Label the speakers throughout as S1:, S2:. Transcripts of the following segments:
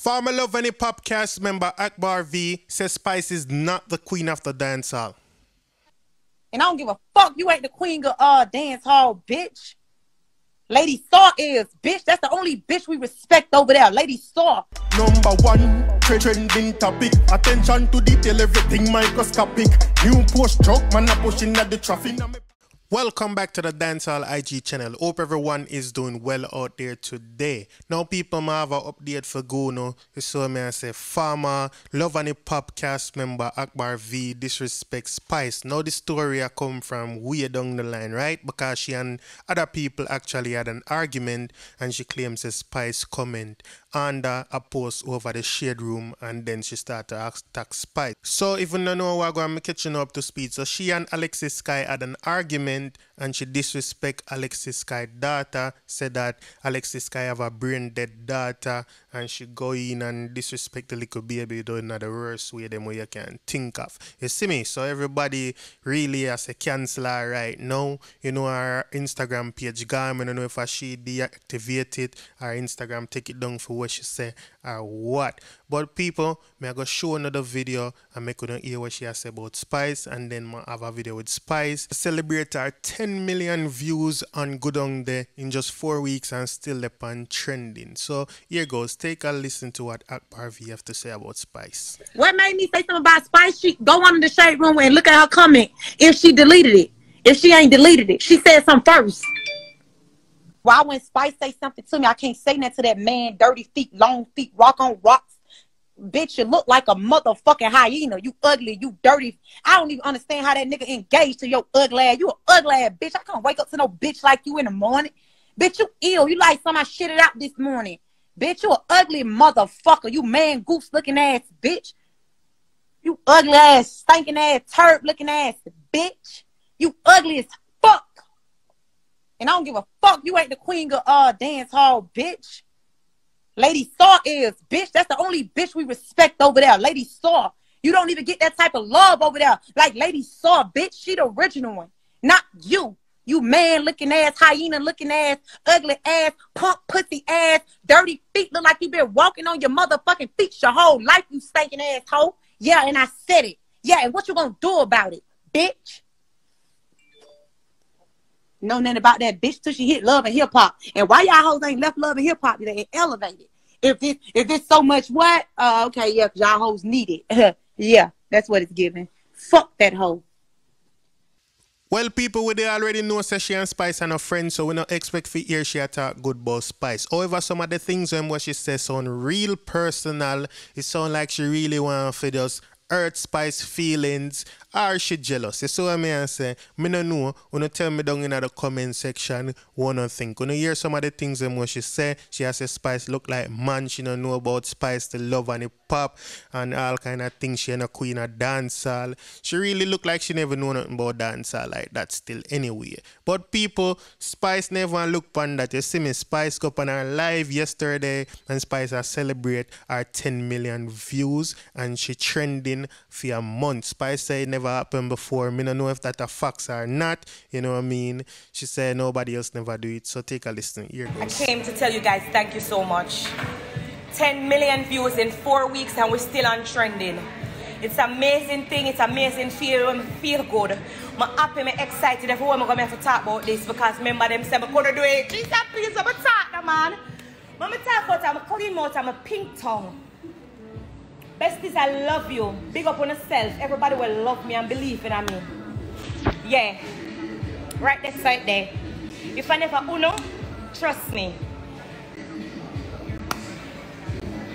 S1: Former Love and Hip Hop cast member Akbar V says Spice is not the queen of the dancehall.
S2: And I don't give a fuck. You ain't the queen of dancehall, bitch. Lady Saw is, bitch. That's the only bitch we respect over there. Lady Saw.
S3: Number one, trending topic. Attention to detail, everything microscopic. New post truck, man, a pushing at the traffic.
S1: Welcome back to the Dancehall IG channel. Hope everyone is doing well out there today. Now people might have an update for go now. So I say former Love and Hip Hop cast member Akbar V disrespect Spice. Now the story I come from way down the line, right? Because she and other people actually had an argument and she claims a Spice comment under a post over the shade room and then she started to attack Spice. So if you don't know what I'm catching up to speed, so she and Alexis Sky had an argument and she disrespect Alexis Sky's daughter, said that Alexis Sky have a brain dead daughter and she go in and disrespect the little baby doing the worst way them way you can think of. You see me? So everybody really has a canceller right now. You know our Instagram page gone. I don't know if she deactivate it, our Instagram take it down for what she say or what. But people, I go show another video and I couldn't hear what she has said about Spice, and then I have a video with Spice. Celebrate our 10 million views on Good On There in just 4 weeks and still upon trending. So here goes. Take a listen to what Akbar V have to say about Spice.
S2: What made me say something about Spice? She go on in the shade room and look at her comment. If she deleted it. If she ain't deleted it. She said something first. Why when Spice say something to me, I can't say nothing to that man. Dirty feet, long feet, rock on rocks. Bitch, you look like a motherfucking hyena. You ugly, you dirty. I don't even understand how that nigga engaged to your ugly ass. You an ugly ass bitch. I can't wake up to no bitch like you in the morning. Bitch, you ill. You like somebody shitted out this morning. Bitch, you an ugly motherfucker. You man goose looking ass bitch. You ugly ass, stinking ass, turd looking ass bitch. You ugly as fuck. And I don't give a fuck. You ain't the queen of dancehall, bitch. Lady Saw is, bitch. That's the only bitch we respect over there. Lady Saw. You don't even get that type of love over there. Like Lady Saw, bitch. She the original one. Not you. You man-looking ass, hyena-looking ass, ugly ass, punk pussy ass, dirty feet. Look like you been walking on your motherfucking feet your whole life, you stinking asshole. Yeah, and I said it. Yeah, and what you gonna do about it, bitch? Know nothing about that bitch till she hit Love and Hip Hop. And why y'all hoes ain't left Love and Hip Hop today and elevated? If it's so much what? Okay, yeah, cause y'all hoes need it. Yeah, that's what it's giving. Fuck that hoe.
S1: Well, people, they already know that she and Spice are no friends, so we don't expect to hear she talk good about Spice. However, some of the things what she says sound real personal. It sound like she really want to just hurt Spice feelings, or she jealous. You see what I say? I don't know. You tell me down in the comment section what you think. You hear some of the things what she say. She has a Spice look like man. She don't know about Spice, the love and the pop and all kind of things. She ain't a queen of dancehall. She really look like she never know nothing about dancehall like that still anyway. But people, Spice never look upon that. You see me, Spice go up on her live yesterday and Spice has celebrate her 10 million views and she trending for a month. Spice say it never happened before. I don't know if that a facts or not. You know what I mean? She said nobody else never do it. So take a listen. Here goes.
S4: I came to tell you guys thank you so much. 10 million views in 4 weeks and we're still on trending. It's an amazing thing. It's amazing feel good. I'm happy, I'm excited. Everyone I'm going to have to talk about this because remember them say I couldn't do it. Please, please, I'm talk now, man. I'm talk about I'm a clean mouth, I'm a pink tongue. Besties, I love you. Big up on yourself. Everybody will love me and believe in me. Yeah. Right there, right there. If I never uno, trust me.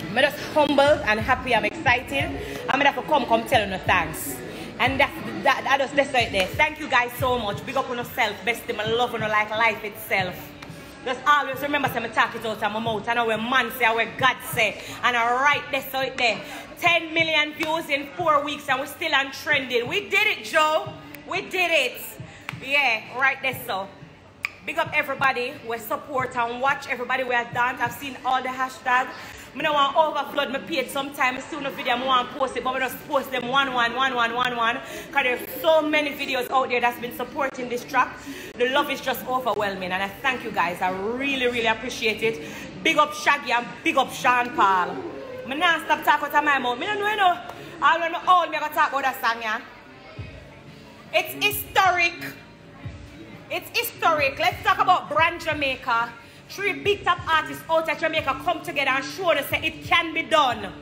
S4: I'm just humble and happy. I'm excited. I'm going to come tell you no thanks. And that's right there. Thank you guys so much. Big up on yourself. Bestie, I love you like life itself. Just always remember to talk it out of my mouth. I know where man say, where God say. And I write this out there. 10 million views in 4 weeks and we're still on trending. We did it, Joe. We did it. Yeah, right there so. Big up everybody. We support and watch everybody we have done. I've seen all the hashtags. I don't want to overflood my page sometimes. Soon a video I want to post it, but we just post them one. Because there's so many videos out there that's been supporting this track. The love is just overwhelming and I thank you guys. I really, really appreciate it. Big up Shaggy and big up Sean Paul. I not stop talking about my mouth. I don't know, you know. I don't know all me going to talk about that song, yeah. It's historic. It's historic. Let's talk about Brand Jamaica. 3 big top artists out of Jamaica come together and show us that it can be done.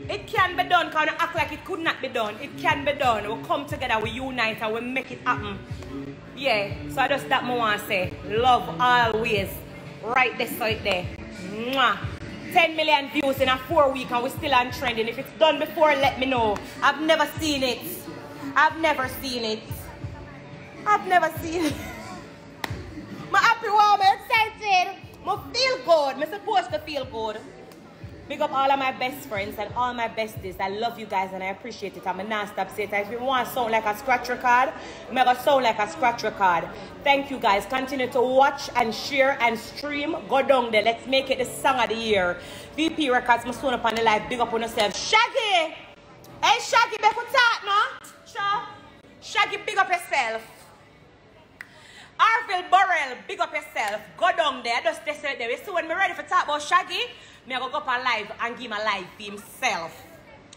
S4: It can be done because we act like it could not be done. It can be done. We come together, we unite and we make it happen. Yeah, so I just that I want to say. Love always. Right there, right there. Mwah. 10 million views in a 4 week and we're still on trending. If it's done before, let me know. I've never seen it. I've never seen it. I've never seen it. I'm happy, I'm excited. I feel good. I'm supposed to feel good. Big up all of my best friends and all my besties. I love you guys and I appreciate it. I'm a non-stop say it. If you want to sound like a scratch record, I'm going to sound like a scratch record. Thank you guys. Continue to watch and share and stream. Go down there. Let's make it the song of the year. VP Records, my son up on the live. Big up on yourself. Shaggy! Hey Shaggy, back with that, no? Sure. Shaggy, big up yourself. Arville Burrell, big up yourself. Go down there. Just stay right there. You see when we're ready for talk about Shaggy, I'm going to go up on live and give him a live for himself.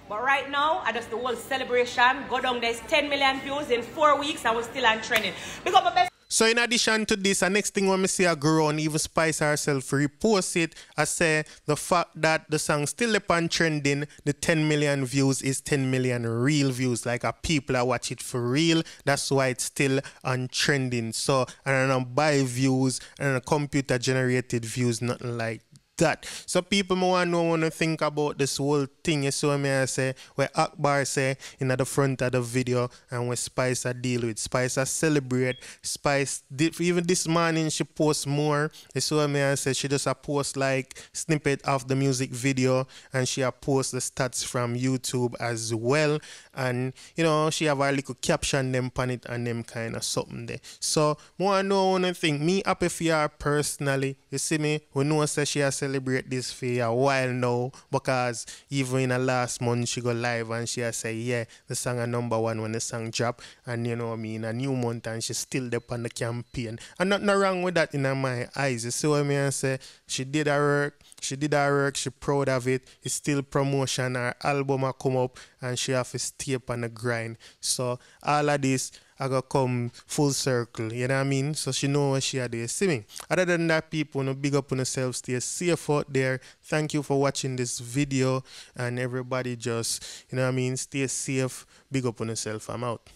S4: But right now, I just the whole celebration. Go down there. It's 10 million views in 4 weeks and we're still on trending. Big up my best.
S1: So in addition to this, the next thing when I see her grow and even Spice herself repost it, I say the fact that the song still upon trending, the 10 million views is 10 million real views. Like people that watch it for real. That's why it's still on trending. So I don't buy views and computer generated views, nothing like that. So people want to think about this whole thing. You saw me I say where Akbar say in the front of the video and where Spice deal with. Spice celebrate. Spice even this morning she post more. You saw me I say she just post like snippet of the music video and she post the stats from YouTube as well. And you know she have a little caption them on it and them kind of something there. So more know one thing. Me happy for her personally. You see me? We know say she has celebrate this for a while now because even in the last month she go live and she say yeah the song are #1 when the song drop and you know what I mean a new month and she still there on the campaign and nothing wrong with that in my eyes. You see what I mean? I say she did her work, she proud of it. It's still promotion, her album a come up and she have to stay up on the grind. So all of this I gotta come full circle, you know what I mean? So she know what she had to see me. Other than that, people, no big up on yourselves, stay safe out there. Thank you for watching this video and everybody just, you know what I mean, stay safe, big up on yourself. I'm out.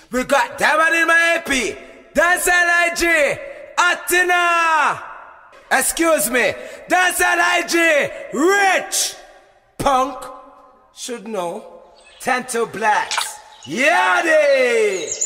S5: We got Diamond in my AP, Dancehall IG, Atina. Excuse me, Dancehall IG, Rich, Punk, should know, Tento Blacks, Yadi.